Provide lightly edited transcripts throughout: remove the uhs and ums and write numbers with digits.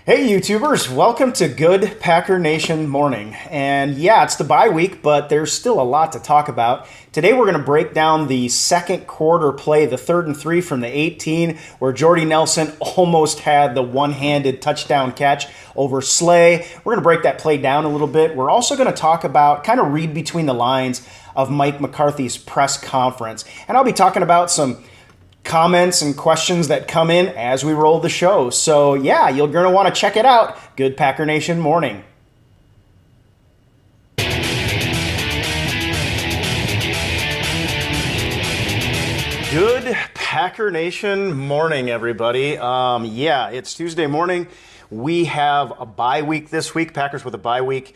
Hey YouTubers, welcome to Good Packer Nation Morning. And yeah, it's the bye week, but there's still a lot to talk about. Today we're going to break down the second quarter play, the 3rd and 3 from the 18, where Jordy Nelson almost had the one-handed touchdown catch over Slay. We're going to break that play down a little bit. We're also going to talk about, kind of read between the lines of Mike McCarthy's press conference. And I'll be talking about some comments and questions that come in as we roll the show. So yeah, you're going to want to check it out. Good Packer Nation Morning. Good Packer Nation Morning, everybody. Yeah, it's Tuesday morning. We have a bye week this week, Packers with a bye week.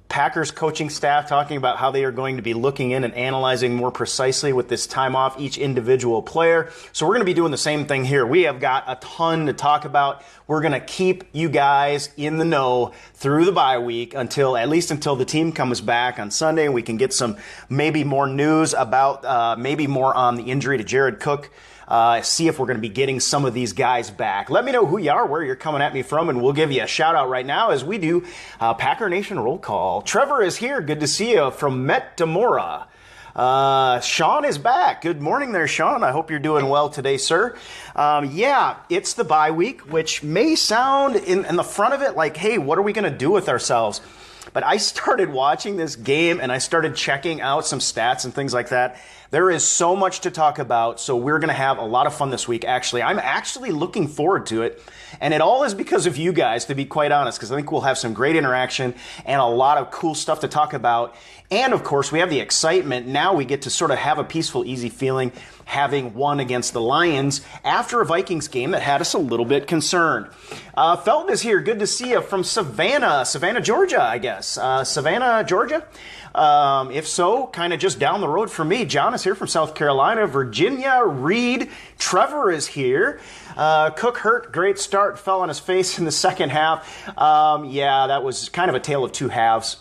Packers coaching staff talking about how they are going to be looking in and analyzing more precisely with this time off each individual player. So we're going to be doing the same thing here. We have got a ton to talk about. We're going to keep you guys in the know through the bye week at least until the team comes back on Sunday and we can get some maybe more news about maybe more on the injury to Jared Cook. See if we're going to be getting some of these guys back. Let me know who you are, where you're coming at me from, and we'll give you a shout out right now as we do Packer Nation Roll Call. Trevor is here. Good to see you from Metamora. Sean is back. Good morning there, Sean. I hope you're doing well today, sir. Yeah, it's the bye week, which may sound in the front of it like, hey, what are we going to do with ourselves? But I started watching this game and I started checking out some stats and things like that. There is so much to talk about, so we're going to have a lot of fun this week, actually. I'm actually looking forward to it, and it all is because of you guys, to be quite honest, because I think we'll have some great interaction and a lot of cool stuff to talk about. And, of course, we have the excitement. Now we get to sort of have a peaceful, easy feeling having won against the Lions after a Vikings game that had us a little bit concerned. Felton is here. Good to see you from Savannah, Georgia, I guess. Savannah, Georgia? If so, kind of just down the road from me. John is here from South Carolina. Virginia, Reed. Trevor is here. Cook hurt. Great start. Fell on his face in the second half. Yeah, that was kind of a tale of two halves.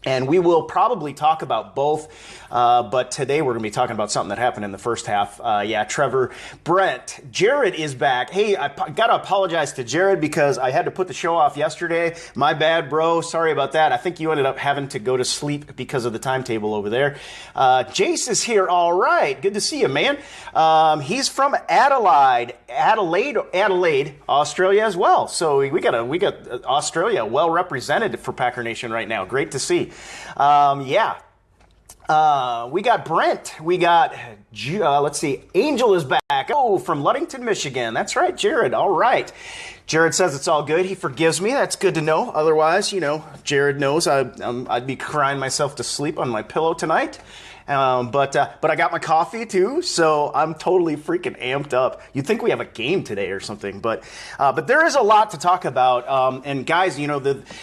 And we will probably talk about both, but today we're going to be talking about something that happened in the first half. Yeah, Trevor. Brent. Jared is back. Hey, I got to apologize to Jared because I had to put the show off yesterday. My bad, bro. Sorry about that. I think you ended up having to go to sleep because of the timetable over there. Jace is here. All right. Good to see you, man. He's from Adelaide, Australia as well. So we got Australia well represented for Packer Nation right now. Great to see. Yeah. We got Brent. We got, let's see, Angel is back. Oh, from Ludington, Michigan. That's right, Jared. All right. Jared says it's all good. He forgives me. That's good to know. Otherwise, Jared knows I'd be crying myself to sleep on my pillow tonight. But I got my coffee too, so I'm totally freaking amped up. You'd think we have a game today or something, but there is a lot to talk about. And guys,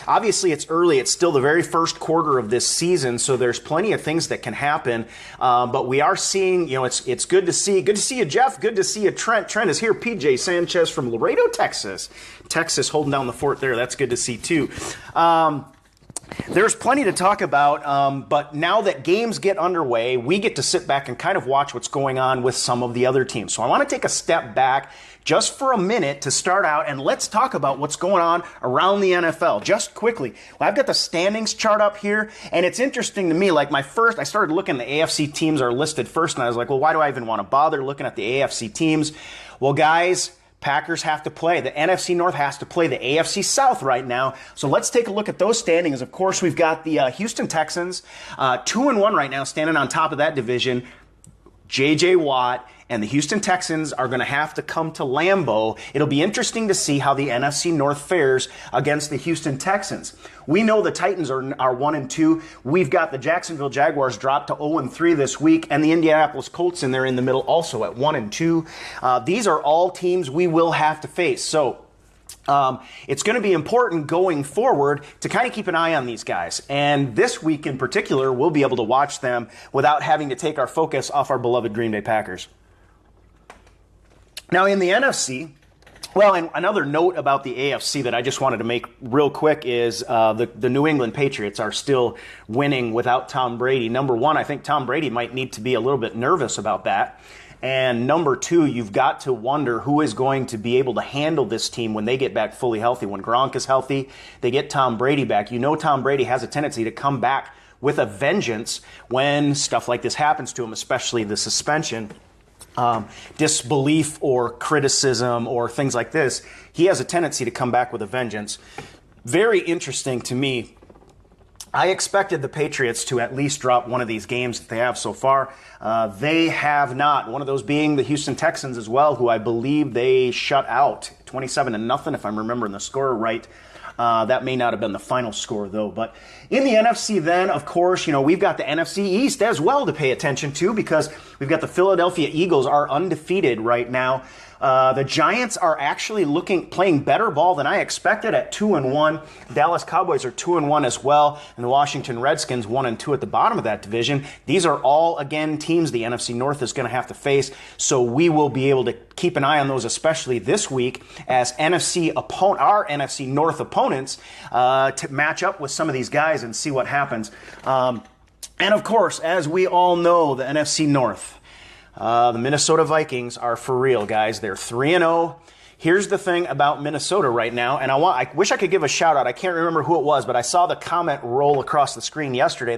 obviously it's early. It's still the very first quarter of this season, so there's plenty of things that can happen. But we are seeing, it's good to see. Good to see you, Jeff. Good to see you, Trent. Trent is here. PJ Sanchez from Laredo, Texas. Texas holding down the fort there. That's good to see too. There's plenty to talk about, but now that games get underway, we get to sit back and kind of watch what's going on with some of the other teams. So I want to take a step back just for a minute to start out, and let's talk about what's going on around the NFL just quickly. Well, I've got the standings chart up here, and it's interesting to me. Like I started looking, the AFC teams are listed first, and I was like, well, why do I even want to bother looking at the AFC teams? Well, guys, Packers have to play. The NFC North has to play the AFC South right now. So let's take a look at those standings. Of course, we've got the Houston Texans, 2-1 right now, standing on top of that division. J.J. Watt and the Houston Texans are going to have to come to Lambeau. It'll be interesting to see how the NFC North fares against the Houston Texans. We know the Titans are 1-2. We've got the Jacksonville Jaguars dropped to 0-3 this week, and the Indianapolis Colts in there in the middle also at 1-2. These are all teams we will have to face. So it's going to be important going forward to kind of keep an eye on these guys. And this week in particular, we'll be able to watch them without having to take our focus off our beloved Green Bay Packers. Now in the NFC, well, and another note about the AFC that I just wanted to make real quick is the New England Patriots are still winning without Tom Brady. Number one, I think Tom Brady might need to be a little bit nervous about that. And number two, you've got to wonder who is going to be able to handle this team when they get back fully healthy. When Gronk is healthy, they get Tom Brady back. You know Tom Brady has a tendency to come back with a vengeance when stuff like this happens to him, especially the suspension. Disbelief or criticism or things like this, he has a tendency to come back with a vengeance. Very interesting to me. I expected the Patriots to at least drop one of these games that they have so far. They have not. One of those being the Houston Texans as well, who I believe they shut out 27-0, if I'm remembering the score right. That may not have been the final score, though. But in the NFC then, of course, we've got the NFC East as well to pay attention to, because we've got the Philadelphia Eagles are undefeated right now. The Giants are actually playing better ball than I expected at 2-1. Dallas Cowboys are 2-1 as well, and the Washington Redskins 1-2 at the bottom of that division. These are all, again, teams the NFC North is going to have to face, so we will be able to keep an eye on those, especially this week, as our NFC North opponents to match up with some of these guys and see what happens. And of course, as we all know, the NFC North. The Minnesota Vikings are for real, guys. They're 3-0. Here's the thing about Minnesota right now, and I wish I could give a shout out. I can't remember who it was, but I saw the comment roll across the screen yesterday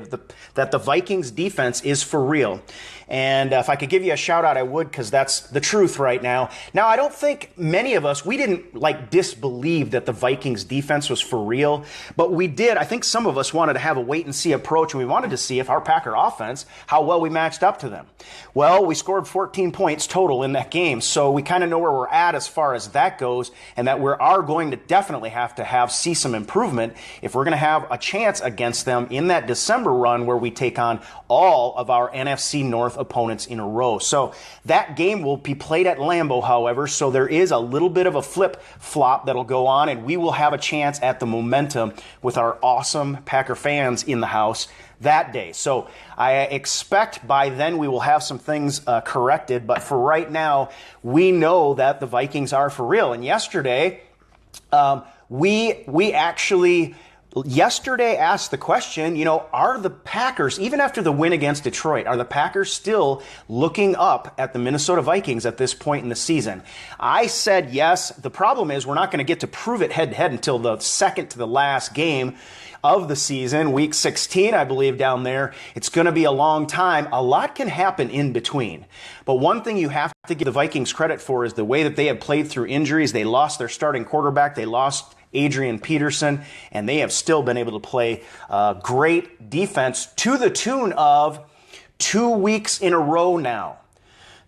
that the Vikings defense is for real. And if I could give you a shout out, I would, because that's the truth right now. Now, I don't think many of us, we didn't disbelieve that the Vikings defense was for real, but we did. I think some of us wanted to have a wait and see approach, and we wanted to see if our Packer offense, how well we matched up to them. Well, we scored 14 points total in that game, so we kind of know where we're at as far as that goes, and that we are going to definitely have to see some improvement if we're going to have a chance against them in that December run where we take on all of our NFC North opponents in a row. So that game will be played at Lambeau, however, so there is a little bit of a flip-flop that'll go on, and we will have a chance at the momentum with our awesome Packer fans in the house that day. So I expect by then we will have some things corrected, but for right now, we know that the Vikings are for real. And yesterday, we actually yesterday asked the question, are the Packers, even after the win against Detroit, are the Packers still looking up at the Minnesota Vikings at this point in the season? I said yes. The problem is we're not going to get to prove it head-to-head until the second to the last game of the season, week 16, I believe, down there. It's going to be a long time. A lot can happen in between. But one thing you have to give the Vikings credit for is the way that they have played through injuries. They lost their starting quarterback. They lost Adrian Peterson, and they have still been able to play great defense to the tune of 2 weeks in a row now.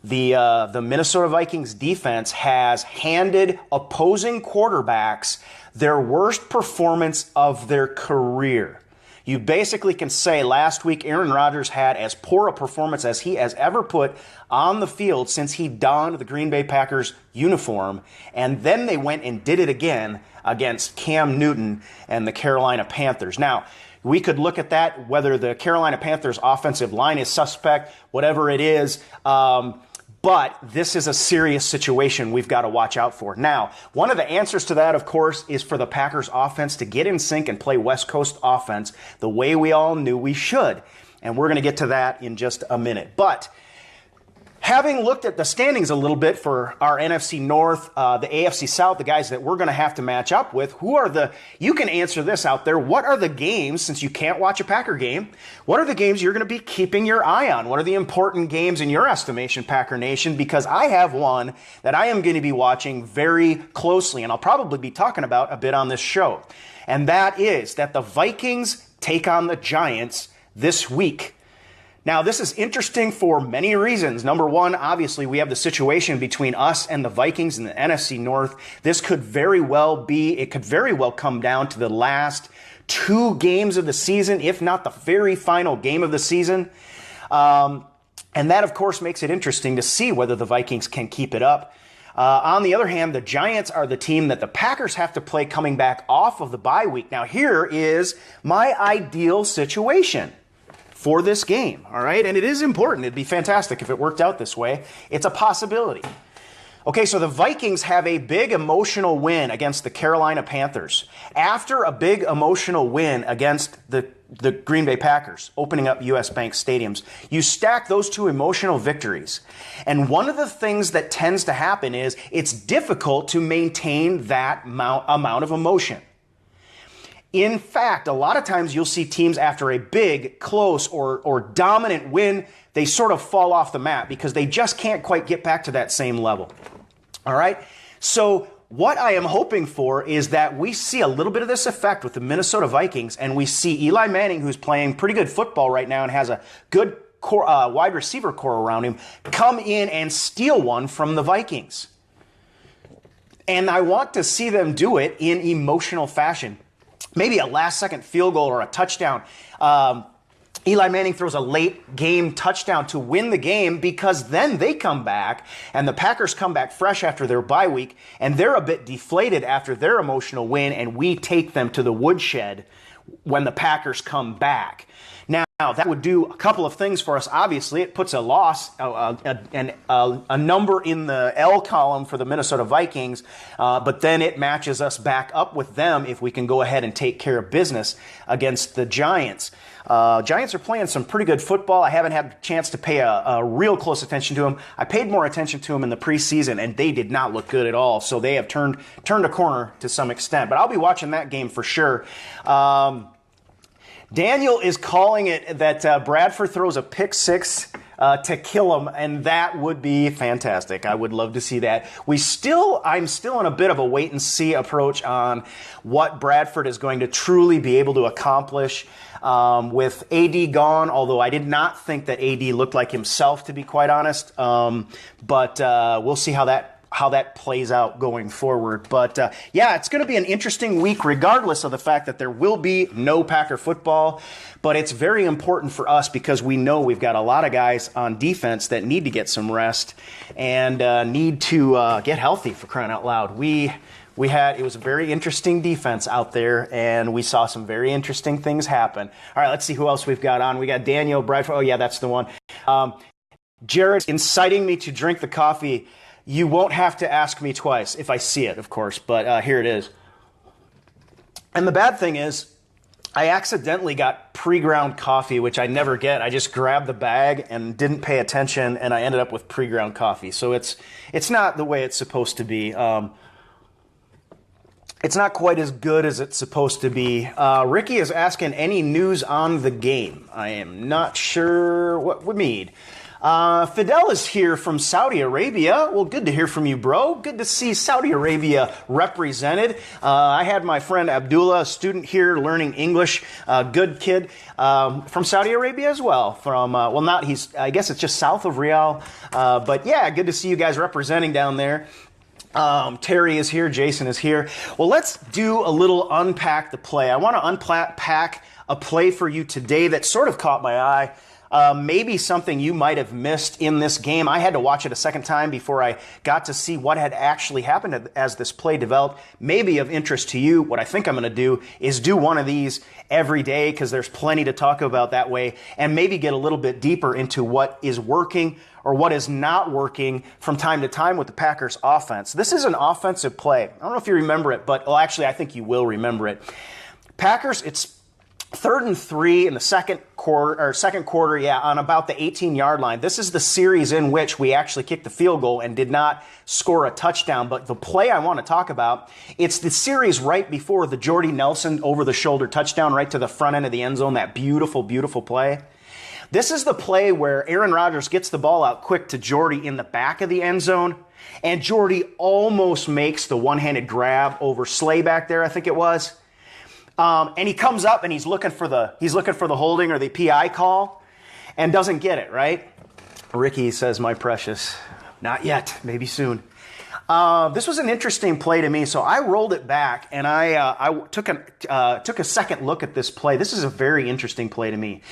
The Minnesota Vikings defense has handed opposing quarterbacks their worst performance of their career. You basically can say last week Aaron Rodgers had as poor a performance as he has ever put on the field since he donned the Green Bay Packers uniform, and then they went and did it again against Cam Newton and the Carolina Panthers. Now, we could look at that, whether the Carolina Panthers offensive line is suspect, whatever it is, but this is a serious situation we've got to watch out for. Now, one of the answers to that, of course, is for the Packers offense to get in sync and play West Coast offense the way we all knew we should. And we're going to get to that in just a minute. But having looked at the standings a little bit for our NFC North, the AFC South, the guys that we're going to have to match up with, you can answer this out there. What are the games, since you can't watch a Packer game, what are the games you're going to be keeping your eye on? What are the important games in your estimation, Packer Nation? Because I have one that I am going to be watching very closely, and I'll probably be talking about a bit on this show. And that is that the Vikings take on the Giants this week. Now, this is interesting for many reasons. Number one, obviously, we have the situation between us and the Vikings in the NFC North. This could very well come down to the last 2 games of the season, if not the very final game of the season. And that, of course, makes it interesting to see whether the Vikings can keep it up. On the other hand, the Giants are the team that the Packers have to play coming back off of the bye week. Now, here is my ideal situation for this game, all right? And it is important. It'd be fantastic if it worked out this way. It's a possibility. Okay, so the Vikings have a big emotional win against the Carolina Panthers. After a big emotional win against the the Green Bay Packers, opening up US Bank stadiums. You stack those two emotional victories. And one of the things that tends to happen is it's difficult to maintain that amount of emotion. In fact, a lot of times you'll see teams after a big, close, or dominant win, they sort of fall off the map because they just can't quite get back to that same level. All right? So what I am hoping for is that we see a little bit of this effect with the Minnesota Vikings, and we see Eli Manning, who's playing pretty good football right now and has a good wide receiver core around him, come in and steal one from the Vikings. And I want to see them do it in emotional fashion. Maybe a last-second field goal or a touchdown. Eli Manning throws a late game touchdown to win the game because then they come back and the Packers come back fresh after their bye week and they're a bit deflated after their emotional win, and we take them to the woodshed when the Packers come back. Now, that would do a couple of things for us. Obviously, it puts a loss, a number in the L column for the Minnesota Vikings, but then it matches us back up with them if we can go ahead and take care of business against the Giants. Giants are playing some pretty good football. I haven't had a chance to pay a real close attention to them. I paid more attention to them in the preseason, and they did not look good at all. So they have turned a corner to some extent. But I'll be watching that game for sure. Daniel is calling it that Bradford throws a pick six to kill him, and that would be fantastic. I would love to see that. I'm still in a bit of a wait-and-see approach on what Bradford is going to truly be able to accomplish with AD gone, although I did not think that AD looked like himself, to be quite honest. But we'll see how that plays out going forward. But yeah, it's going to be an interesting week regardless of the fact that there will be no Packer football. But it's very important for us because we know we've got a lot of guys on defense that need to get some rest and need to get healthy, for crying out loud. It was a very interesting defense out there, and we saw some very interesting things happen. All right, let's see who else we've got on. We got Daniel Bradford. Oh, yeah, that's the one. Jared's inciting me to drink the coffee. You won't have to ask me twice if I see it, of course, but here it is. And the bad thing is, I accidentally got pre-ground coffee, which I never get. I just grabbed the bag and didn't pay attention, and I ended up with pre-ground coffee. So it's not the way it's supposed to be. It's not quite as good as it's supposed to be. Ricky is asking any news on the game. I am not sure what we need. Fidel is here from Saudi Arabia. Well, good to hear from you, bro. Good to see Saudi Arabia represented. I had my friend Abdullah, a student here learning English, good kid, from Saudi Arabia as well. I guess it's just south of Riyadh. But yeah, good to see you guys representing down there. Terry is here. Jason is here. Well, let's do a little unpack the play. I want to unpack a play for you today that sort of caught my eye. Maybe something you might have missed in this game. I had to watch it a second time before I got to see what had actually happened as this play developed. Maybe of interest to you. What I think I'm going to do is do one of these every day because there's plenty to talk about that way, and maybe get a little bit deeper into what is working or what is not working from time to time with the Packers offense. This is an offensive play. I don't know if you remember it, but actually I think you will remember it. Packers, it's 3rd and 3 in the second quarter, on about the 18-yard line. This is the series in which we actually kicked the field goal and did not score a touchdown. But the play I want to talk about, it's the series right before the Jordy Nelson over-the-shoulder touchdown right to the front end of the end zone, that beautiful, beautiful play. This is the play where Aaron Rodgers gets the ball out quick to Jordy in the back of the end zone, and Jordy almost makes the one-handed grab over Slay back there, I think it was. And he comes up and he's looking for the holding or the PI call and doesn't get it, right? Ricky says, my precious, not yet, maybe soon. This was an interesting play to me, so I rolled it back and I took a second look at this play. This is a very interesting play to me.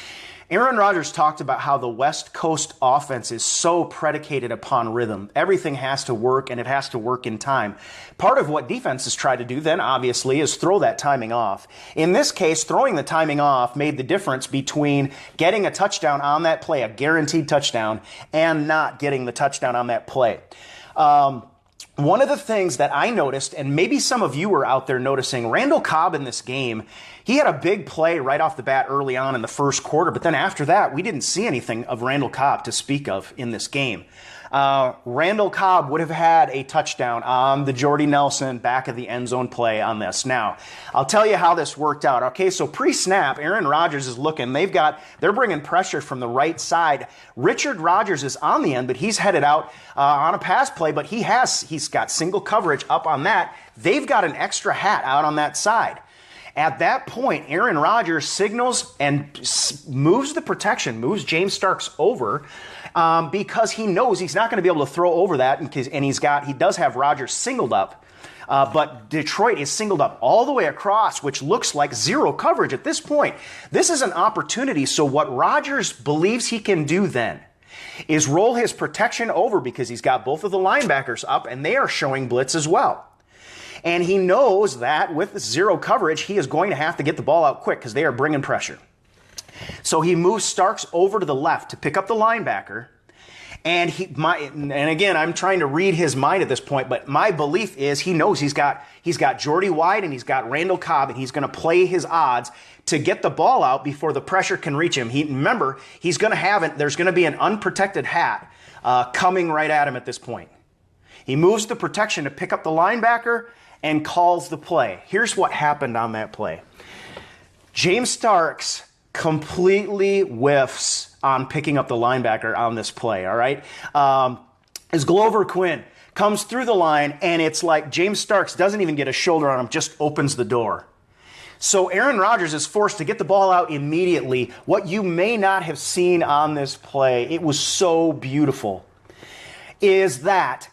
Aaron Rodgers talked about how the West Coast offense is so predicated upon rhythm. Everything has to work, and it has to work in time. Part of what defenses try to do then, obviously, is throw that timing off. In this case, throwing the timing off made the difference between getting a touchdown on that play, a guaranteed touchdown, and not getting the touchdown on that play. one of the things that I noticed, and maybe some of you were out there noticing, Randall Cobb in this game, he had a big play right off the bat early on in the first quarter, but then after that, we didn't see anything of Randall Cobb to speak of in this game. Randall Cobb would have had a touchdown on the Jordy Nelson back of the end zone play on this. Now, I'll tell you how this worked out. Okay, so pre-snap, Aaron Rodgers is looking. They're bringing pressure from the right side. Richard Rodgers is on the end, but he's headed out on a pass play, but he's got single coverage up on that. They've got an extra hat out on that side. At that point, Aaron Rodgers signals and moves the protection, moves James Starks over because he knows he's not going to be able to throw over that, and he does have Rodgers singled up. But Detroit is singled up all the way across, which looks like zero coverage at this point. This is an opportunity. So what Rodgers believes he can do then is roll his protection over because he's got both of the linebackers up and they are showing blitz as well. And he knows that with zero coverage, he is going to have to get the ball out quick because they are bringing pressure. So he moves Starks over to the left to pick up the linebacker. And again, I'm trying to read his mind at this point, but my belief is he knows he's got Jordy wide and he's got Randall Cobb, and he's going to play his odds to get the ball out before the pressure can reach him. Remember, there's going to be an unprotected hat coming right at him at this point. He moves the protection to pick up the linebacker and calls the play. Here's what happened on that play. James Starks completely whiffs on picking up the linebacker on this play, all right? As Glover Quinn comes through the line, and it's like James Starks doesn't even get a shoulder on him, just opens the door. So Aaron Rodgers is forced to get the ball out immediately. What you may not have seen on this play, it was so beautiful, is that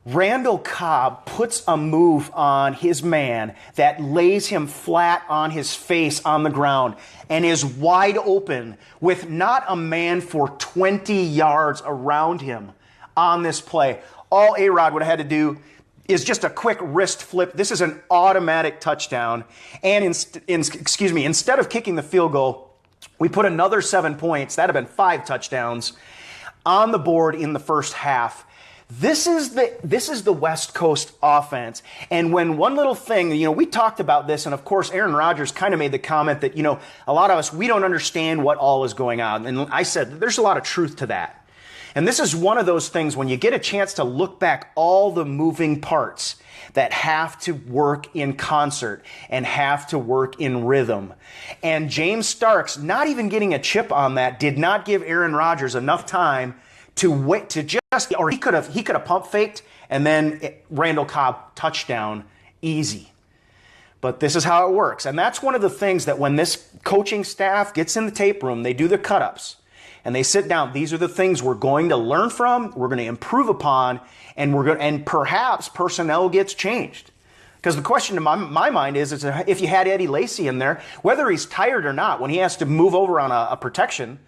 Randall Cobb puts a move on his man that lays him flat on his face on the ground and is wide open with not a man for 20 yards around him on this play. All A-Rod would have had to do is just a quick wrist flip. This is an automatic touchdown. And instead of kicking the field goal, we put another 7 points. That would have been 5 touchdowns on the board in the first half. This is the West Coast offense. And when one little thing, we talked about this, and of course Aaron Rodgers kind of made the comment that, a lot of us, we don't understand what all is going on. And I said, there's a lot of truth to that. And this is one of those things when you get a chance to look back all the moving parts that have to work in concert and have to work in rhythm. And James Starks, not even getting a chip on that, did not give Aaron Rodgers enough time to wait to just, or he could have pump faked and then Randall Cobb touchdown easy. But this is how it works. And that's one of the things that when this coaching staff gets in the tape room, they do the cut-ups and they sit down. These are the things we're going to learn from, we're going to improve upon, and perhaps personnel gets changed. Because the question in my mind is if you had Eddie Lacy in there, whether he's tired or not, when he has to move over on a protection,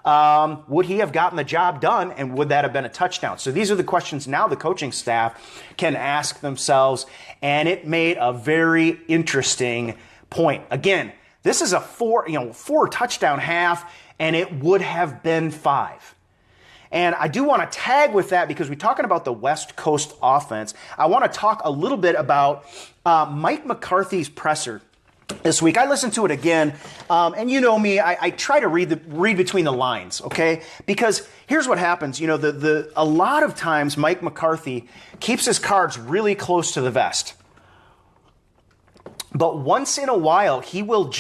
would he have gotten the job done, and would that have been a touchdown? So these are the questions now the coaching staff can ask themselves, and it made a very interesting point. Again, this is a four touchdown half, and it would have been 5. And I do want to tag with that because we're talking about the West Coast offense. I want to talk a little bit about Mike McCarthy's presser this week. I listened to it again, and you know me, I try to read between the lines, okay? Because here's what happens. A lot of times Mike McCarthy keeps his cards really close to the vest. But once in a while, he will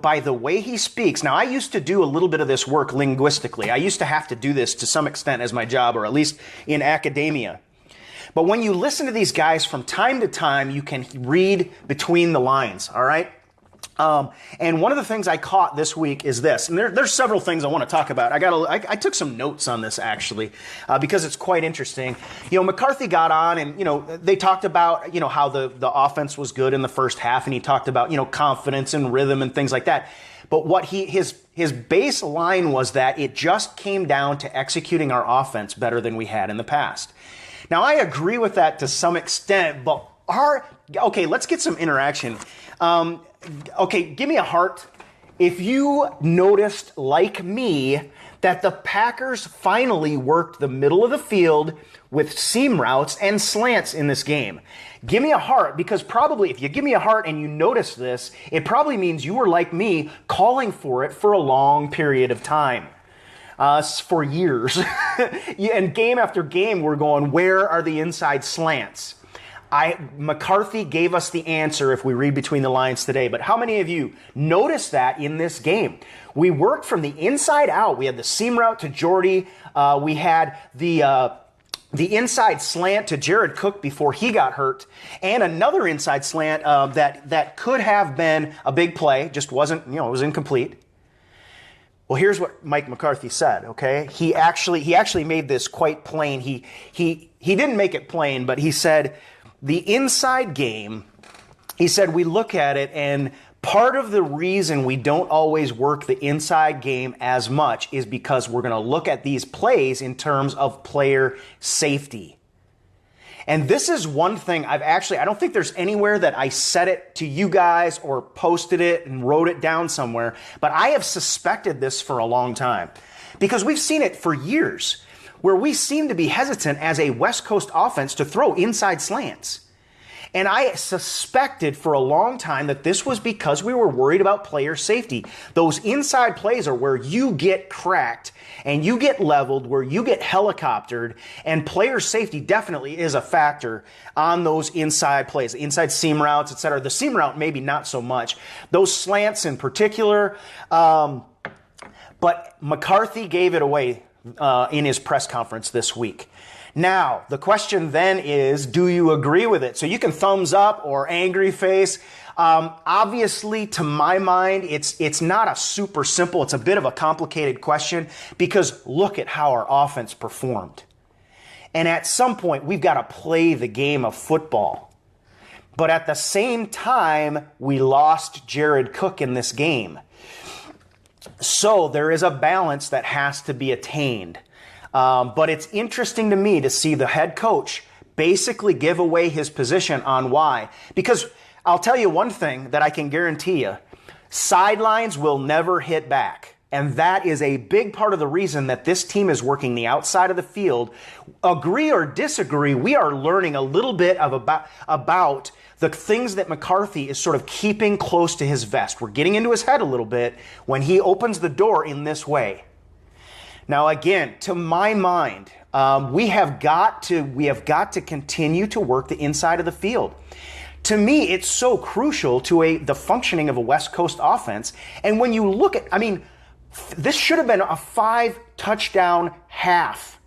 by the way he speaks. Now, I used to do a little bit of this work linguistically. I used to have to do this to some extent as my job, or at least in academia. But when you listen to these guys from time to time, you can read between the lines, all right? And one of the things I caught this week is this, and there's several things I want to talk about. I took some notes on this actually, because it's quite interesting. McCarthy got on and, they talked about, how the offense was good in the first half, and he talked about, confidence and rhythm and things like that. But what his baseline was that it just came down to executing our offense better than we had in the past. Now, I agree with that to some extent, but let's get some interaction. Okay, give me a heart if you noticed, like me, that the Packers finally worked the middle of the field with seam routes and slants in this game. Give me a heart, because probably if you give me a heart and you notice this, it probably means you were like me calling for it for a long period of time. For years. And game after game, we're going, where are the inside slants? McCarthy gave us the answer if we read between the lines today, but how many of you noticed that in this game? We worked from the inside out. We had the seam route to Jordy. We had the inside slant to Jared Cook before he got hurt, and another inside slant that could have been a big play, just wasn't, it was incomplete. Well, here's what Mike McCarthy said, okay? He actually made this quite plain. He didn't make it plain, but he said, the inside game, he said, we look at it, and part of the reason we don't always work the inside game as much is because we're going to look at these plays in terms of player safety. And this is one thing I don't think there's anywhere that I said it to you guys or posted it and wrote it down somewhere, but I have suspected this for a long time because we've seen it for years where we seem to be hesitant as a West Coast offense to throw inside slants. And I suspected for a long time that this was because we were worried about player safety. Those inside plays are where you get cracked and you get leveled, where you get helicoptered, and player safety definitely is a factor on those inside plays, inside seam routes, etc. The seam route, maybe not so much. Those slants in particular, but McCarthy gave it away in his press conference this week. Now, the question then is, do you agree with it? So you can thumbs up or angry face. Obviously, to my mind, it's not a super simple, it's a bit of a complicated question because look at how our offense performed. And at some point, we've got to play the game of football. But at the same time, we lost Jared Cook in this game. So there is a balance that has to be attained. But it's interesting to me to see the head coach basically give away his position on why. Because I'll tell you one thing that I can guarantee you. Sidelines will never hit back. And that is a big part of the reason that this team is working the outside of the field. Agree or disagree, we are learning a little bit about the things that McCarthy is sort of keeping close to his vest. We're getting into his head a little bit when he opens the door in this way. Now, again, to my mind, we have got to continue to work the inside of the field. To me, it's so crucial to the functioning of a West Coast offense. And when you look at, this should have been a 5-touchdown half.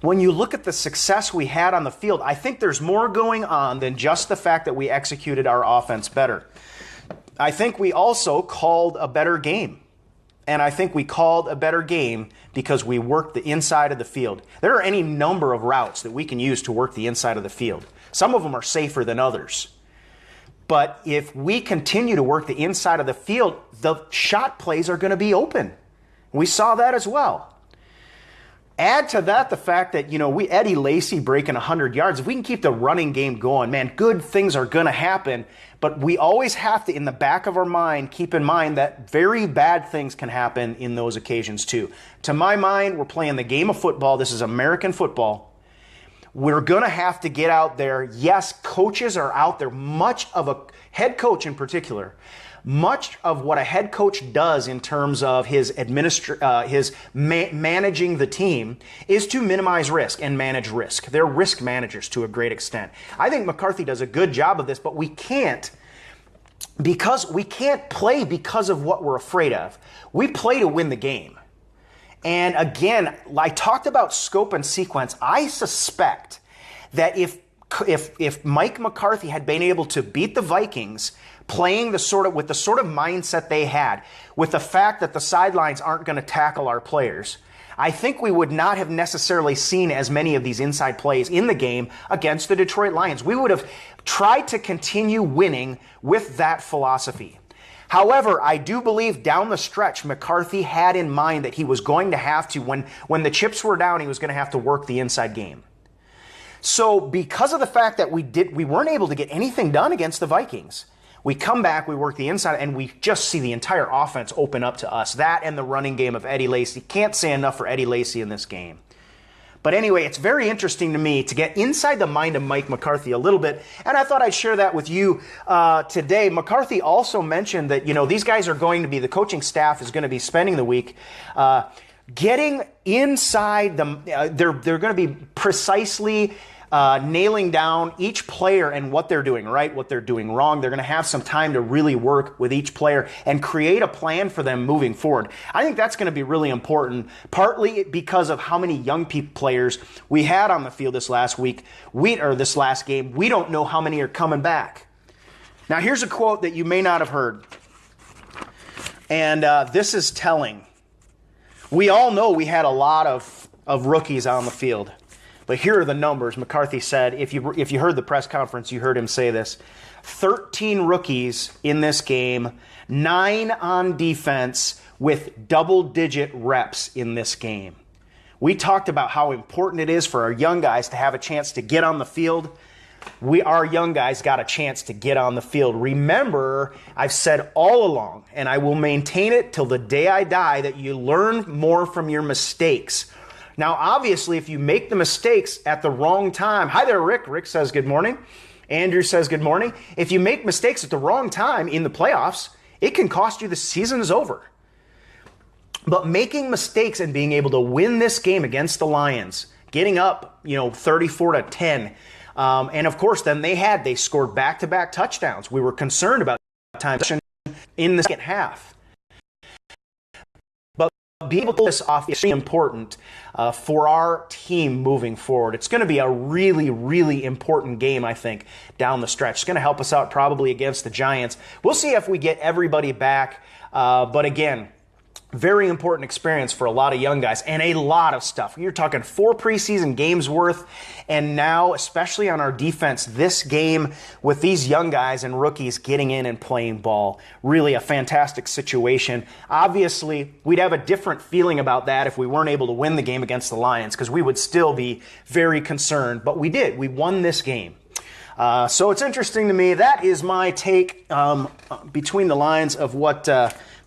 When you look at the success we had on the field, I think there's more going on than just the fact that we executed our offense better. I think we also called a better game. And I think we called a better game because we worked the inside of the field. There are any number of routes that we can use to work the inside of the field. Some of them are safer than others. But if we continue to work the inside of the field, the shot plays are going to be open. We saw that as well. Add to that the fact that, Eddie Lacy breaking 100 yards. If we can keep the running game going, man, good things are going to happen. But we always have to, in the back of our mind, keep in mind that very bad things can happen in those occasions too. To my mind, we're playing the game of football. This is American football. We're going to have to get out there. Yes, coaches are out there. Much of a head coach in particular, much of what a head coach does in terms of his managing the team is to minimize risk and manage risk. They're risk managers to a great extent. I think McCarthy does a good job of this, but we can't play because of what we're afraid of. We play to win the game. And again, I talked about scope and sequence. I suspect that if Mike McCarthy had been able to beat the Vikings playing with the sort of mindset they had, with the fact that the sidelines aren't going to tackle our players, I think we would not have necessarily seen as many of these inside plays in the game against the Detroit Lions. We would have tried to continue winning with that philosophy. However, I do believe down the stretch, McCarthy had in mind that he was going to have to, when the chips were down, he was going to have to work the inside game. So because of the fact that we weren't able to get anything done against the Vikings, We come back, we work the inside, and we just see the entire offense open up to us. That and the running game of Eddie Lacy. Can't say enough for Eddie Lacy in this game. But anyway, it's very interesting to me to get inside the mind of Mike McCarthy a little bit, and I thought I'd share that with you today. McCarthy also mentioned that, these guys are going to be, the coaching staff is going to be spending the week getting inside they're going to be precisely nailing down each player and what they're doing right, what they're doing wrong. They're going to have some time to really work with each player and create a plan for them moving forward. I think that's going to be really important, partly because of how many young players we had on the field this last week, this last game. We don't know how many are coming back. Now, here's a quote that you may not have heard, and this is telling. We all know we had a lot of rookies on the field. But here are the numbers. McCarthy said, if you heard the press conference, you heard him say this. 13 rookies in this game, 9 on defense with double-digit reps in this game. We talked about how important it is for our young guys to have a chance to get on the field. Our young guys got a chance to get on the field. Remember, I've said all along, and I will maintain it till the day I die, that you learn more from your mistakes. Now, obviously, if you make the mistakes at the wrong time, hi there, Rick. Rick says good morning. Andrew says good morning. If you make mistakes at the wrong time in the playoffs, it can cost you the season is over. But making mistakes and being able to win this game against the Lions, getting up, 34-10, and of course, then they scored back-to-back touchdowns. We were concerned about time in the second half. Being able to pull this off is really important for our team moving forward. It's going to be a really, really important game, I think, down the stretch. It's going to help us out probably against the Giants. We'll see if we get everybody back. But again, very important experience for a lot of young guys and a lot of stuff. You're talking 4 preseason games worth, and now, especially on our defense, this game with these young guys and rookies getting in and playing ball. Really a fantastic situation. Obviously, we'd have a different feeling about that if we weren't able to win the game against the Lions, because we would still be very concerned. But we did. We won this game. So it's interesting to me. That is my take between the lines of what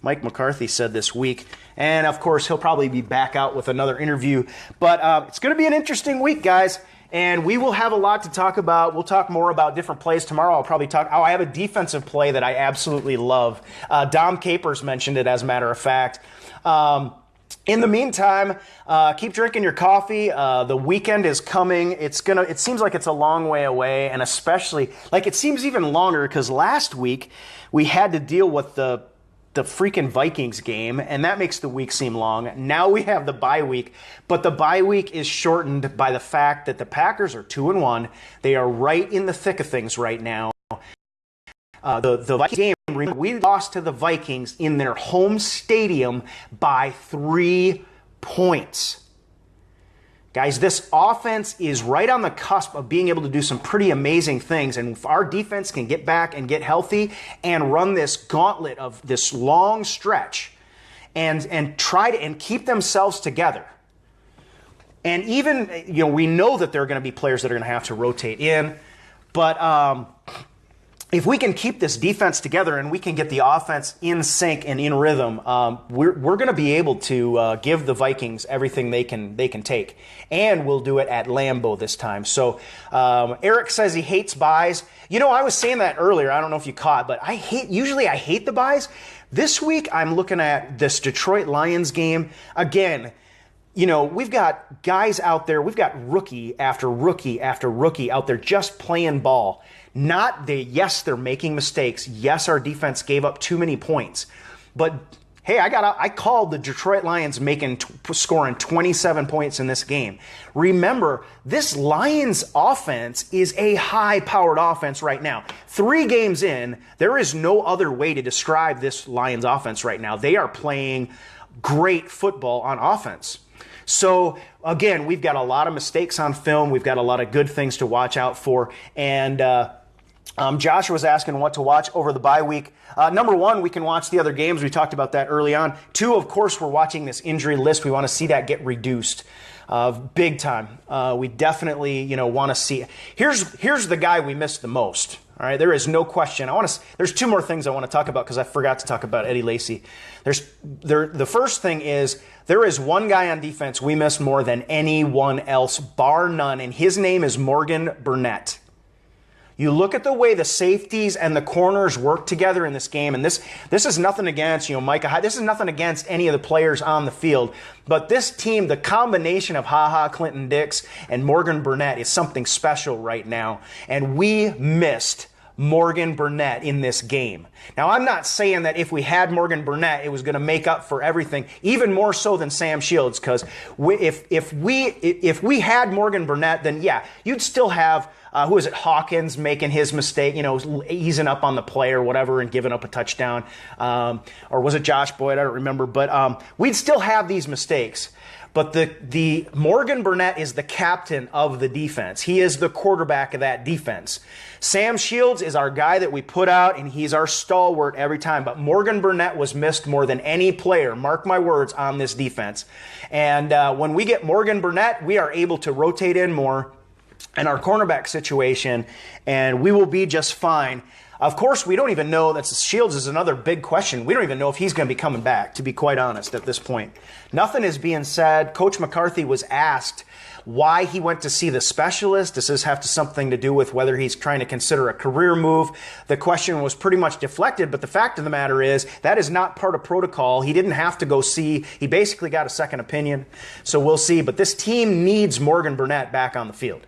Mike McCarthy said this week. And, of course, he'll probably be back out with another interview. But it's going to be an interesting week, guys. And we will have a lot to talk about. We'll talk more about different plays tomorrow. I'll probably talk. I have a defensive play that I absolutely love. Dom Capers mentioned it, as a matter of fact. In the meantime, keep drinking your coffee. The weekend is coming. It seems like it's a long way away, and especially, it seems even longer because last week we had to deal with the freaking Vikings game, and that makes the week seem long. Now we have the bye week, but the bye week is shortened by the fact that the Packers are 2-1. They are right in the thick of things right now. The Vikings game, we lost to the Vikings in their home stadium by 3 points. Guys, this offense is right on the cusp of being able to do some pretty amazing things. And if our defense can get back and get healthy and run this gauntlet of this long stretch and try to keep themselves together. And even, we know that there are going to be players that are going to have to rotate in. But if we can keep this defense together and we can get the offense in sync and in rhythm, we're going to be able to give the Vikings everything they can take, and we'll do it at Lambeau this time. So Eric says he hates buys. I was saying that earlier. I don't know if you caught, but usually I hate the buys. This week I'm looking at this Detroit Lions game again. We've got guys out there. We've got rookie after rookie after rookie out there just playing ball. Yes, they're making mistakes. Yes, our defense gave up too many points. But hey, I called the Detroit Lions scoring 27 points in this game. Remember, this Lions offense is a high-powered offense right now. 3 games in, there is no other way to describe this Lions offense right now. They are playing great football on offense. So, again, we've got a lot of mistakes on film. We've got a lot of good things to watch out for. And Josh was asking what to watch over the bye week. Number 1, we can watch the other games. We talked about that early on. 2, of course, we're watching this injury list. We want to see that get reduced big time. We definitely, want to see. Here's the guy we missed the most. All right, there is no question. There's two more things I want to talk about because I forgot to talk about Eddie Lacy. The first thing is there is one guy on defense we missed more than anyone else, bar none, and his name is Morgan Burnett. You look at the way the safeties and the corners work together in this game, and this is nothing against, Micah Hyde. This is nothing against any of the players on the field. But this team, the combination of HaHa, Clinton Dix, and Morgan Burnett is something special right now. And we missed Morgan Burnett in this game. Now, I'm not saying that if we had Morgan Burnett, it was going to make up for everything, even more so than Sam Shields, because if we had Morgan Burnett, then yeah, you'd still have Hawkins making his mistake, easing up on the play or whatever and giving up a touchdown, or was it Josh Boyd? I don't remember, but we'd still have these mistakes. But the Morgan Burnett is the captain of the defense. He is the quarterback of that defense. Sam Shields is our guy that we put out, and he's our stalwart every time. But Morgan Burnett was missed more than any player, mark my words, on this defense. And when we get Morgan Burnett, we are able to rotate in more in our cornerback situation, and we will be just fine. Of course, we don't even know that Shields is another big question. We don't even know if he's going to be coming back, to be quite honest, at this point. Nothing is being said. Coach McCarthy was asked why he went to see the specialist. Does this have something to do with whether he's trying to consider a career move? The question was pretty much deflected, but the fact of the matter is that is not part of protocol. He didn't have to go see. He basically got a second opinion, so we'll see. But this team needs Morgan Burnett back on the field.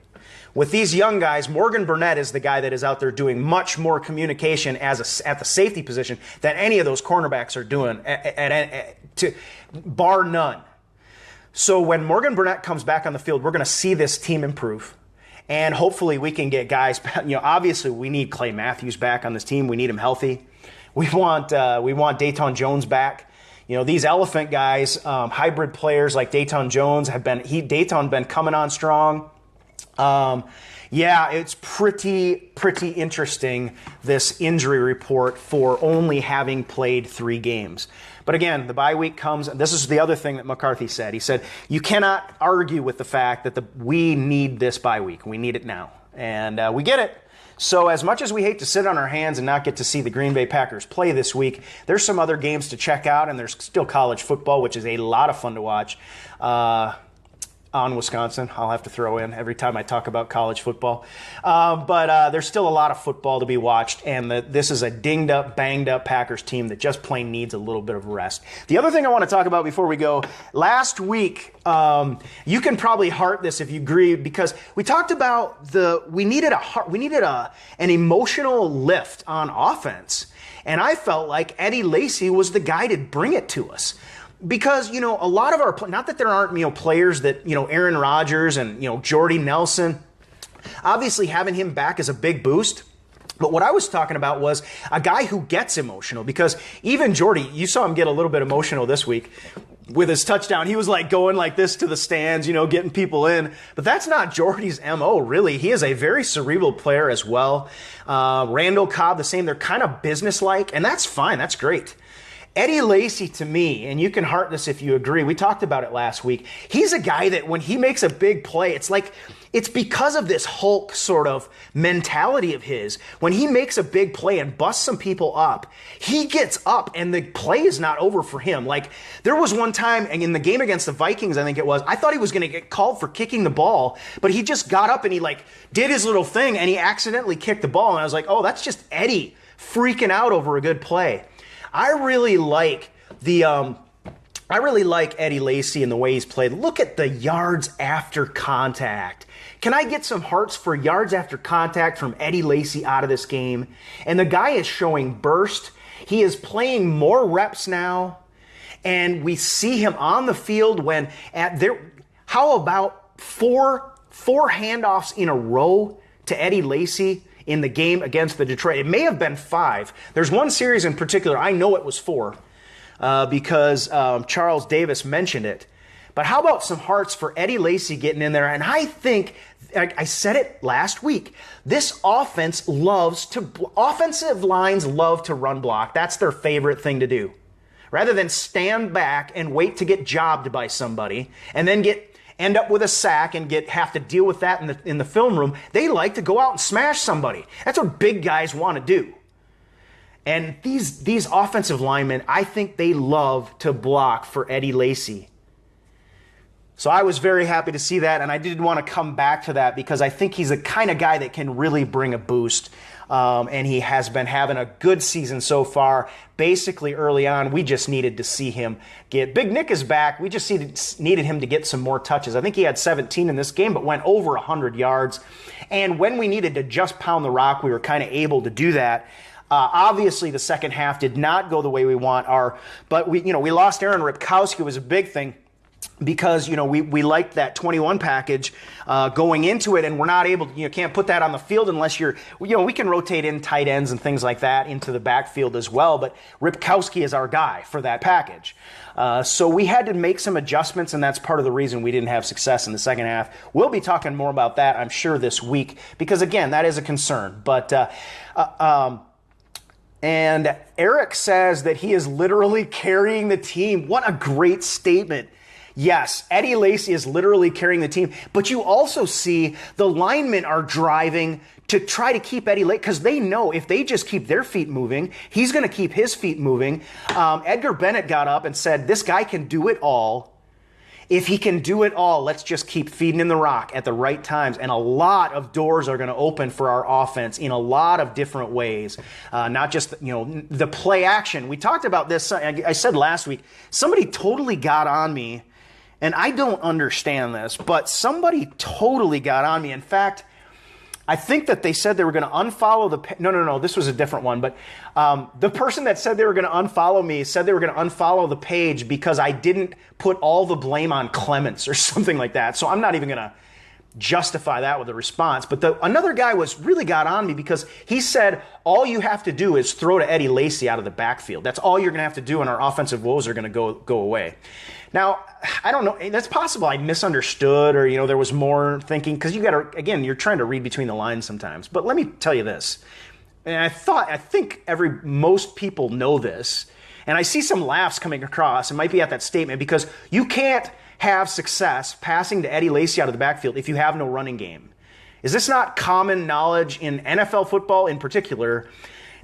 With these young guys, Morgan Burnett is the guy that is out there doing much more communication at the safety position than any of those cornerbacks are doing, bar none. So when Morgan Burnett comes back on the field, we're going to see this team improve. And hopefully we can get guys, obviously we need Clay Matthews back on this team. We need him healthy. We want Dayton Jones back. These elephant guys, hybrid players like Dayton Jones Dayton been coming on strong. Yeah, it's pretty interesting, this injury report for only having played 3 games. But again, the bye week comes, and this is the other thing that McCarthy said. He said, you cannot argue with the fact that we need this bye week. We need it now. And we get it. So as much as we hate to sit on our hands and not get to see the Green Bay Packers play this week, there's some other games to check out, and there's still college football, which is a lot of fun to watch. On Wisconsin, I'll have to throw in every time I talk about college football. But there's still a lot of football to be watched, and this is a dinged up, banged up Packers team that just plain needs a little bit of rest. The other thing I want to talk about before we go, last week, you can probably heart this if you agree, because we talked about we needed an emotional lift on offense, and I felt like Eddie Lacy was the guy to bring it to us. Because, a lot of our, not that there aren't, players that, Aaron Rodgers and, Jordy Nelson, obviously having him back is a big boost. But what I was talking about was a guy who gets emotional, because even Jordy, you saw him get a little bit emotional this week with his touchdown. He was like going like this to the stands, getting people in. But that's not Jordy's MO, really. He is a very cerebral player as well. Randall Cobb, the same. They're kind of businesslike, and that's fine. That's great. Eddie Lacy, to me, and you can heart this if you agree, we talked about it last week, he's a guy that when he makes a big play, it's because of this Hulk sort of mentality of his. When he makes a big play and busts some people up, he gets up and the play is not over for him. Like, there was one time in the game against the Vikings, I think it was, I thought he was going to get called for kicking the ball, but he just got up and he did his little thing and he accidentally kicked the ball. And I was like, oh, that's just Eddie freaking out over a good play. I really like Eddie Lacy and the way he's played. Look at the yards after contact. Can I get some hearts for yards after contact from Eddie Lacy out of this game? And the guy is showing burst. He is playing more reps now, and we see him on the field how about four handoffs in a row to Eddie Lacy in the game against the Detroit? It may have been 5. There's one series in particular, I know it was 4, because Charles Davis mentioned it. But how about some hearts for Eddie Lacy getting in there? And I think, I said it last week, this offensive lines love to run block. That's their favorite thing to do. Rather than stand back and wait to get jobbed by somebody and then get end up with a sack and have to deal with that in the film room. They like to go out and smash somebody. That's what big guys want to do. And these offensive linemen, I think they love to block for Eddie Lacy. So I was very happy to see that, and I did want to come back to that because I think he's the kind of guy that can really bring a boost. And he has been having a good season so far. Basically, early on, we just needed to see him get... Big Nick is back. We just needed him to get some more touches. I think he had 17 in this game, but went over 100 yards. And when we needed to just pound the rock, we were kind of able to do that. Obviously, the second half did not go the way we want. But we lost Aaron Ripkowski, was a big thing. Because, we liked that 21 package going into it, and we're not able to, can't put that on the field unless we can rotate in tight ends and things like that into the backfield as well, but Ripkowski is our guy for that package. So we had to make some adjustments, and that's part of the reason we didn't have success in the second half. We'll be talking more about that, I'm sure, this week, because, again, that is a concern. But, and Eric says that he is literally carrying the team. What a great statement. Yes, Eddie Lacy is literally carrying the team, but you also see the linemen are driving to try to keep Eddie Lacy, because they know if they just keep their feet moving, he's going to keep his feet moving. Edgar Bennett got up and said, this guy can do it all. If he can do it all, let's just keep feeding him the rock at the right times. And a lot of doors are going to open for our offense in a lot of different ways. Not just, the play action. We talked about this. I said last week, somebody totally got on me. And I don't understand this, but somebody totally got on me. In fact, I think that they said they were going to unfollow the... No, this was a different one. But the person that said they were going to unfollow me said they were going to unfollow the page because I didn't put all the blame on Clements or something like that. So I'm not even going to justify that with a response. But another guy really got on me because he said, all you have to do is throw to Eddie Lacy out of the backfield. That's all you're going to have to do, and our offensive woes are going to go away. Now, I don't know. That's possible I misunderstood, or, there was more thinking, because you're trying to read between the lines sometimes. But let me tell you this. And I think most people know this, and I see some laughs coming across. It might be at that statement, because you can't have success passing to Eddie Lacy out of the backfield if you have no running game. Is this not common knowledge in NFL football in particular,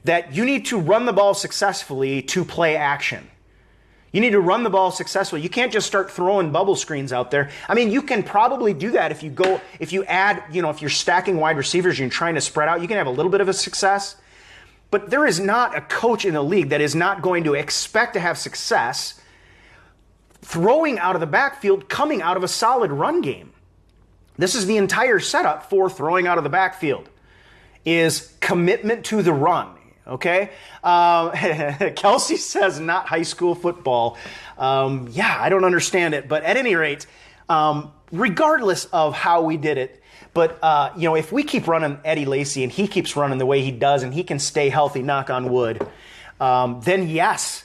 that you need to run the ball successfully to play action? You need to run the ball successfully. You can't just start throwing bubble screens out there. I mean, you can probably do that if you're stacking wide receivers, you're trying to spread out, you can have a little bit of a success. But there is not a coach in the league that is not going to expect to have success throwing out of the backfield, coming out of a solid run game. This is the entire setup for throwing out of the backfield, is commitment to the run. Okay? Kelsey says not high school football. I don't understand it. But at any rate, regardless of how we did it, but, if we keep running Eddie Lacy and he keeps running the way he does and he can stay healthy, knock on wood, then yes,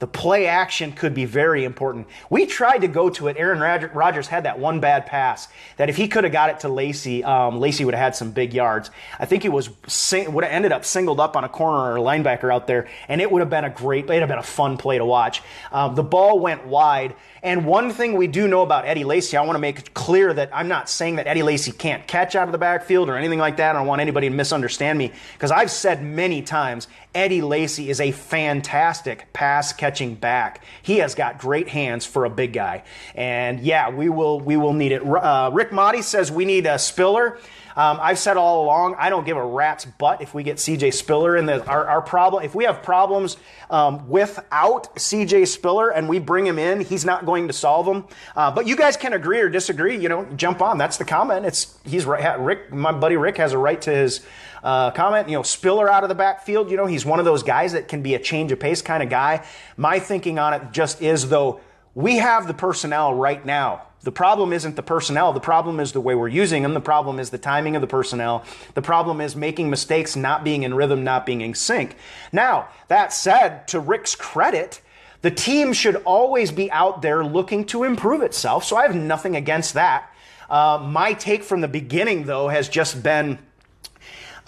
the play action could be very important. We tried to go to it. Aaron Rodgers had that one bad pass that if he could have got it to Lacy, Lacy would have had some big yards. I think it would have ended up singled up on a corner or a linebacker out there, and it would have been a fun play to watch. The ball went wide. And one thing we do know about Eddie Lacy, I want to make it clear that I'm not saying that Eddie Lacy can't catch out of the backfield or anything like that. I don't want anybody to misunderstand me, because I've said many times Eddie Lacy is a fantastic pass-catching back. He has got great hands for a big guy. And we will need it. Rick Motti says we need a Spiller. I've said all along, I don't give a rat's butt if we get C.J. Spiller. And our problem, if we have problems without C.J. Spiller and we bring him in, he's not going to solve them. But you guys can agree or disagree. Jump on. That's the comment. He's right. Rick, my buddy Rick, has a right to his comment. Spiller out of the backfield. He's one of those guys that can be a change of pace kind of guy. My thinking on it just is, though, we have the personnel right now. The problem isn't the personnel. The problem is the way we're using them. The problem is the timing of the personnel. The problem is making mistakes, not being in rhythm, not being in sync. Now, that said, to Rick's credit, the team should always be out there looking to improve itself, so I have nothing against that. My take from the beginning, though, has just been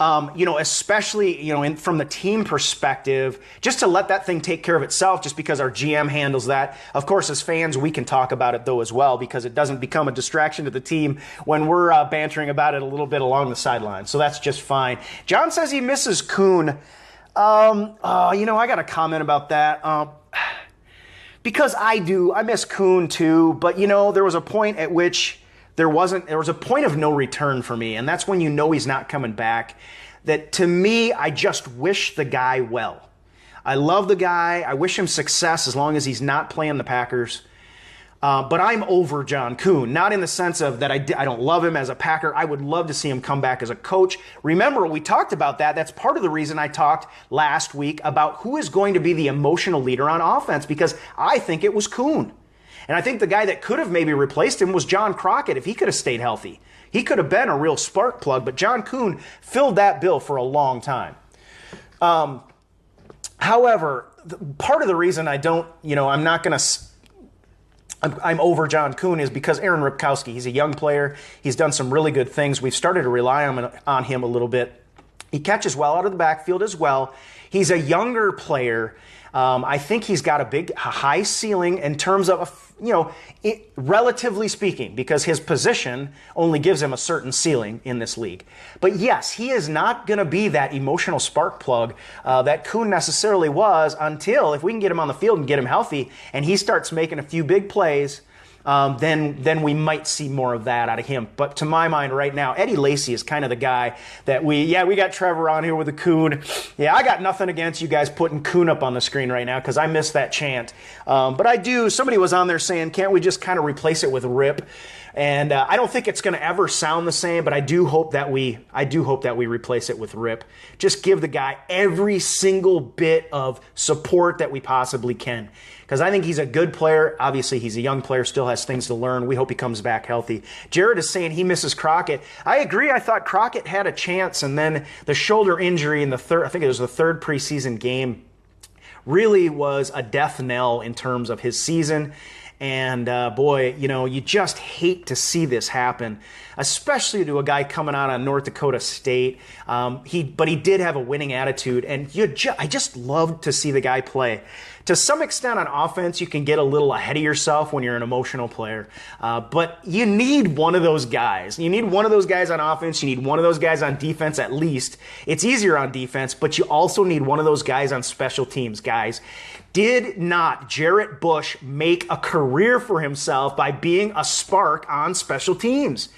Especially, from the team perspective, just to let that thing take care of itself, just because our GM handles that. Of course, as fans, we can talk about it, though, as well, because it doesn't become a distraction to the team when we're bantering about it a little bit along the sideline. So that's just fine. John says he misses Kuhn. I got a comment about that. Because I do. I miss Kuhn, too. But, there was a point at which there was a point of no return for me, and that's when he's not coming back. That, to me, I just wish the guy well. I love the guy. I wish him success as long as he's not playing the Packers. But I'm over John Kuhn, not in the sense of that I don't love him as a Packer. I would love to see him come back as a coach. Remember, we talked about that. That's part of the reason I talked last week about who is going to be the emotional leader on offense, because I think it was Kuhn. And I think the guy that could have maybe replaced him was John Crockett if he could have stayed healthy. He could have been a real spark plug, but John Kuhn filled that bill for a long time. However, part of the reason I'm over John Kuhn is because Aaron Ripkowski, he's a young player. He's done some really good things. We've started to rely on him a little bit. He catches well out of the backfield as well. He's a younger player. I think he's got a high ceiling in terms of, relatively speaking, because his position only gives him a certain ceiling in this league. But yes, he is not going to be that emotional spark plug that Kuhn necessarily was until, if we can get him on the field and get him healthy and he starts making a few big plays, then we might see more of that out of him. But to my mind right now, Eddie Lacy is kind of the guy that we got Trevor on here with the Kuhn. Yeah, I got nothing against you guys putting Kuhn up on the screen right now because I miss that chant. But I do. Somebody was on there saying, can't we just kind of replace it with Rip? And I don't think it's going to ever sound the same, but I do hope that we replace it with Rip. Just give the guy every single bit of support that we possibly can. Because I think he's a good player. Obviously, he's a young player, still has things to learn. We hope he comes back healthy. Jared is saying he misses Crockett. I agree. I thought Crockett had a chance, and then the shoulder injury in the third preseason game really was a death knell in terms of his season. And boy, you just hate to see this happen, especially to a guy coming out of North Dakota State. But he did have a winning attitude, and I just love to see the guy play. To some extent on offense, you can get a little ahead of yourself when you're an emotional player. But you need one of those guys. You need one of those guys on offense. You need one of those guys on defense at least. It's easier on defense, but you also need one of those guys on special teams, guys. Did not Jarrett Bush make a career for himself by being a spark on special teams?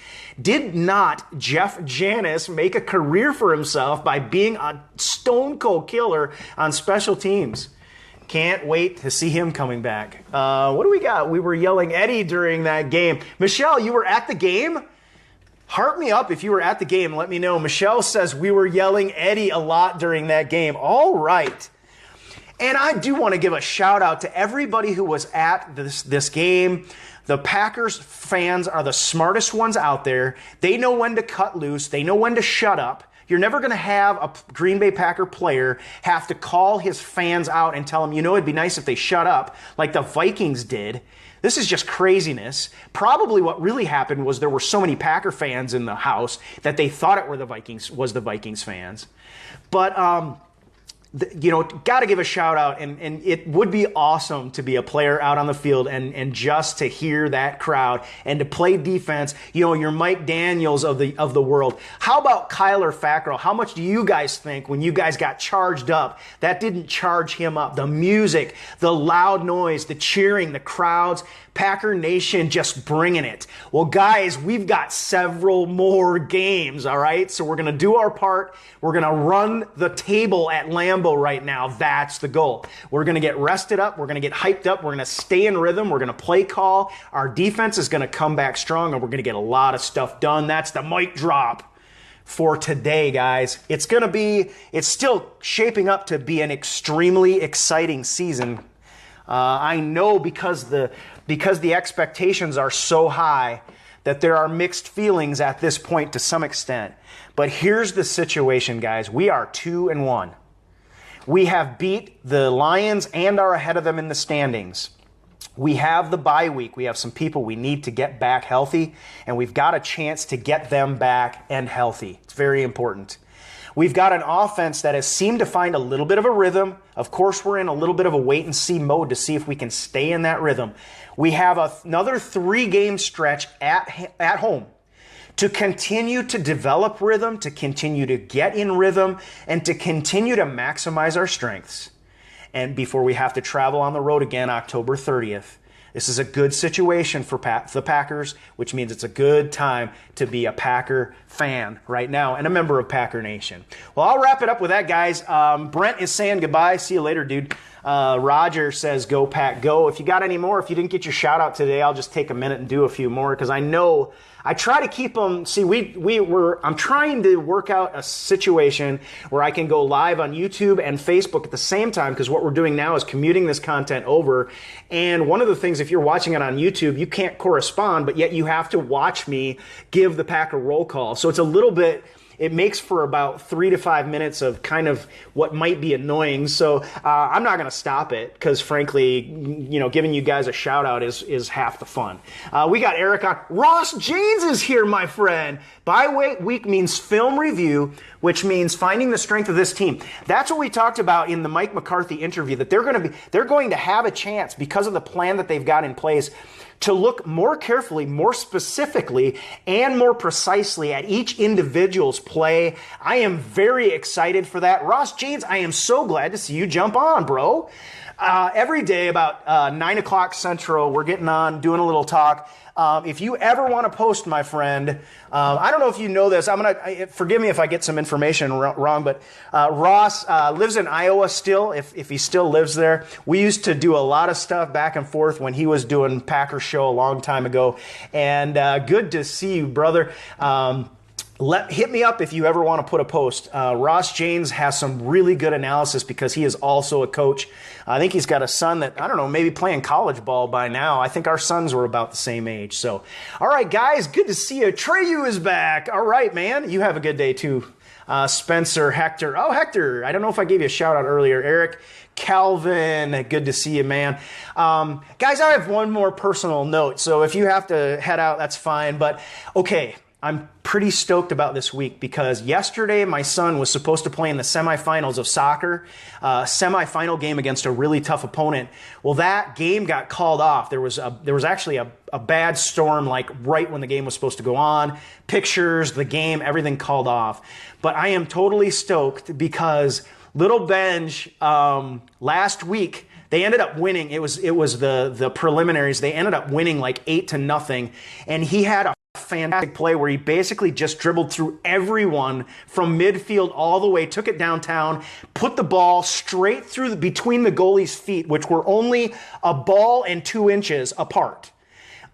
Did not Jeff Janis make a career for himself by being a stone cold killer on special teams? Can't wait to see him coming back. What do we got? We were yelling Eddie during that game. Michelle, you were at the game? Heart me up if you were at the game. Let me know. Michelle says we were yelling Eddie a lot during that game. All right. And I do want to give a shout out to everybody who was at this game. The Packers fans are the smartest ones out there. They know when to cut loose. They know when to shut up. You're never going to have a Green Bay Packer player have to call his fans out and tell them, it'd be nice if they shut up like the Vikings did. This is just craziness. Probably what really happened was there were so many Packer fans in the house that they thought it was the Vikings fans. But got to give a shout out, and it would be awesome to be a player out on the field and just to hear that crowd and to play defense. You're Mike Daniels of the world. How about Kyler Fackrell? How much do you guys think when you guys got charged up? That didn't charge him up. The music, the loud noise, the cheering, the crowds, Packer Nation just bringing it. Well, guys, we've got several more games, all right? So we're going to do our part. We're going to run the table at Lambeau right now. That's the goal. We're going to get rested up. We're going to get hyped up. We're going to stay in rhythm. We're going to play call. Our defense is going to come back strong, and we're going to get a lot of stuff done. That's the mic drop for today, guys. It's still shaping up to be an extremely exciting season. I know because the expectations are so high that there are mixed feelings at this point to some extent. But here's the situation, guys. We are 2-1. We have beat the Lions and are ahead of them in the standings. We have the bye week. We have some people we need to get back healthy, and we've got a chance to get them back and healthy. It's very important. We've got an offense that has seemed to find a little bit of a rhythm. Of course, we're in a little bit of a wait-and-see mode to see if we can stay in that rhythm. We have another 3-game stretch at home to continue to develop rhythm, to continue to get in rhythm, and to continue to maximize our strengths. And before we have to travel on the road again October 30th. This is a good situation for the Packers, which means it's a good time to be a Packer fan right now and a member of Packer Nation. Well, I'll wrap it up with that, guys. Brent is saying goodbye. See you later, dude. Roger says, go Pack, go. If you got any more, if you didn't get your shout out today, I'll just take a minute and do a few more because I know I try to keep them. See, I'm trying to work out a situation where I can go live on YouTube and Facebook at the same time because what we're doing now is commuting this content over. And one of the things, if you're watching it on YouTube, you can't correspond, but yet you have to watch me give the Packer roll call. So it's a little bit. It makes for about 3 to 5 minutes of kind of what might be annoying. So I'm not going to stop it because, frankly, giving you guys a shout out is half the fun. We got Eric on. Ross Janes is here, my friend. Bye week means film review, which means finding the strength of this team. That's what we talked about in the Mike McCarthy interview, that they're going to have a chance because of the plan that they've got in place to look more carefully, more specifically, and more precisely at each individual's play. I am very excited for that. Ross Janes, I am so glad to see you jump on, bro. Every day about 9 o'clock Central, we're getting on, doing a little talk. If you ever want to post, my friend, I don't know if you know this. Forgive me if I get some information wrong, but Ross lives in Iowa still, if he still lives there. We used to do a lot of stuff back and forth when he was doing Packer Show a long time ago. And good to see you, brother. Hit me up if you ever want to put a post. Ross Janes has some really good analysis because he is also a coach. I think he's got a son that, I don't know, maybe playing college ball by now. I think our sons were about the same age. So, all right, guys, good to see you. Treyu is back. All right, man. You have a good day, too. Spencer, Hector. Oh, Hector. I don't know if I gave you a shout out earlier. Eric, Calvin, good to see you, man. Guys, I have one more personal note. So if you have to head out, that's fine. But, okay. I'm pretty stoked about this week because yesterday my son was supposed to play in the semifinals of soccer, semifinal game against a really tough opponent. Well, that game got called off. There was actually a bad storm, like right when the game was supposed to go on. Pictures, the game, everything called off. But I am totally stoked because little Benj last week, they ended up winning. It was the preliminaries. They ended up winning like 8-0, and he had a fantastic play where he basically just dribbled through everyone from midfield all the way, took it downtown, put the ball straight through between the goalie's feet, which were only a ball and 2 inches apart,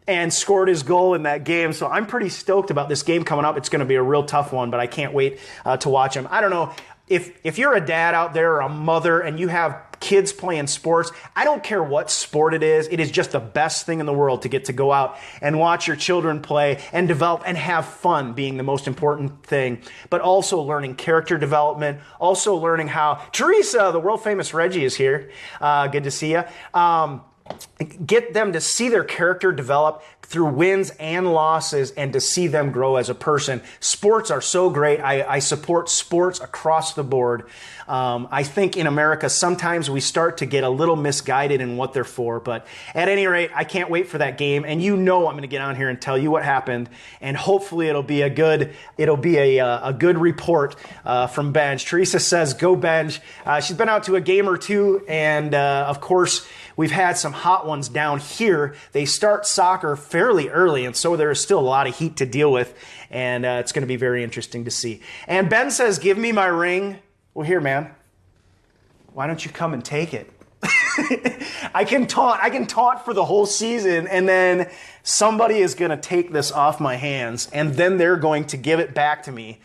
and scored his goal in that game. So I'm pretty stoked about this game coming up. It's going to be a real tough one, but I can't wait to watch him. I don't know. If you're a dad out there or a mother and you have kids playing sports, I don't care what sport it is just the best thing in the world to get to go out and watch your children play and develop and have fun being the most important thing, but also learning character development, also learning how... Teresa, the world famous Reggie, is here. Good to see you. Get them to see their character develop through wins and losses and to see them grow as a person. Sports are so great. I support sports across the board. I think in America, sometimes we start to get a little misguided in what they're for. But at any rate, I can't wait for that game. And I'm going to get on here and tell you what happened. And hopefully it'll be a good report from Benj. Teresa says, go Benj. She's been out to a game or two. And of course, we've had some hot ones down here. They start soccer fairly early, and so there is still a lot of heat to deal with, and it's going to be very interesting to see. And Ben says, give me my ring. Well, here, man. Why don't you come and take it? I can taunt for the whole season, and then somebody is going to take this off my hands, and then they're going to give it back to me.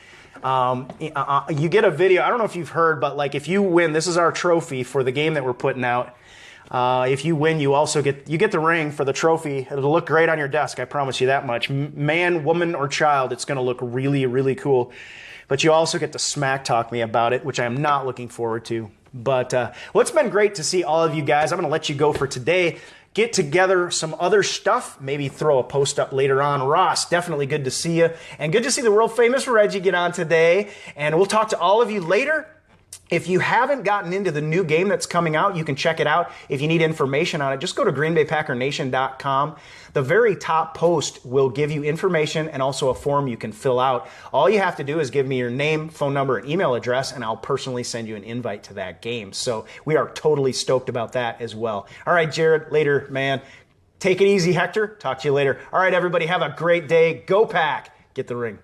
You get a video. I don't know if you've heard, but like if you win, this is our trophy for the game that we're putting out. If you win, you also get the ring for the trophy. It'll look great on your desk. I promise you that much. Man, woman, or child, it's going to look really, really cool. But you also get to smack talk me about it, which I am not looking forward to. But well, it's been great to see all of you guys. I'm going to let you go for today. Get together some other stuff. Maybe throw a post up later on. Ross, definitely good to see you. And good to see the world famous Reggie get on today. And we'll talk to all of you later. If you haven't gotten into the new game that's coming out, you can check it out. If you need information on it, just go to greenbaypackernation.com. The very top post will give you information and also a form you can fill out. All you have to do is give me your name, phone number, and email address, and I'll personally send you an invite to that game. So we are totally stoked about that as well. All right, Jared, later, man. Take it easy, Hector. Talk to you later. All right, everybody, have a great day. Go Pack. Get the ring.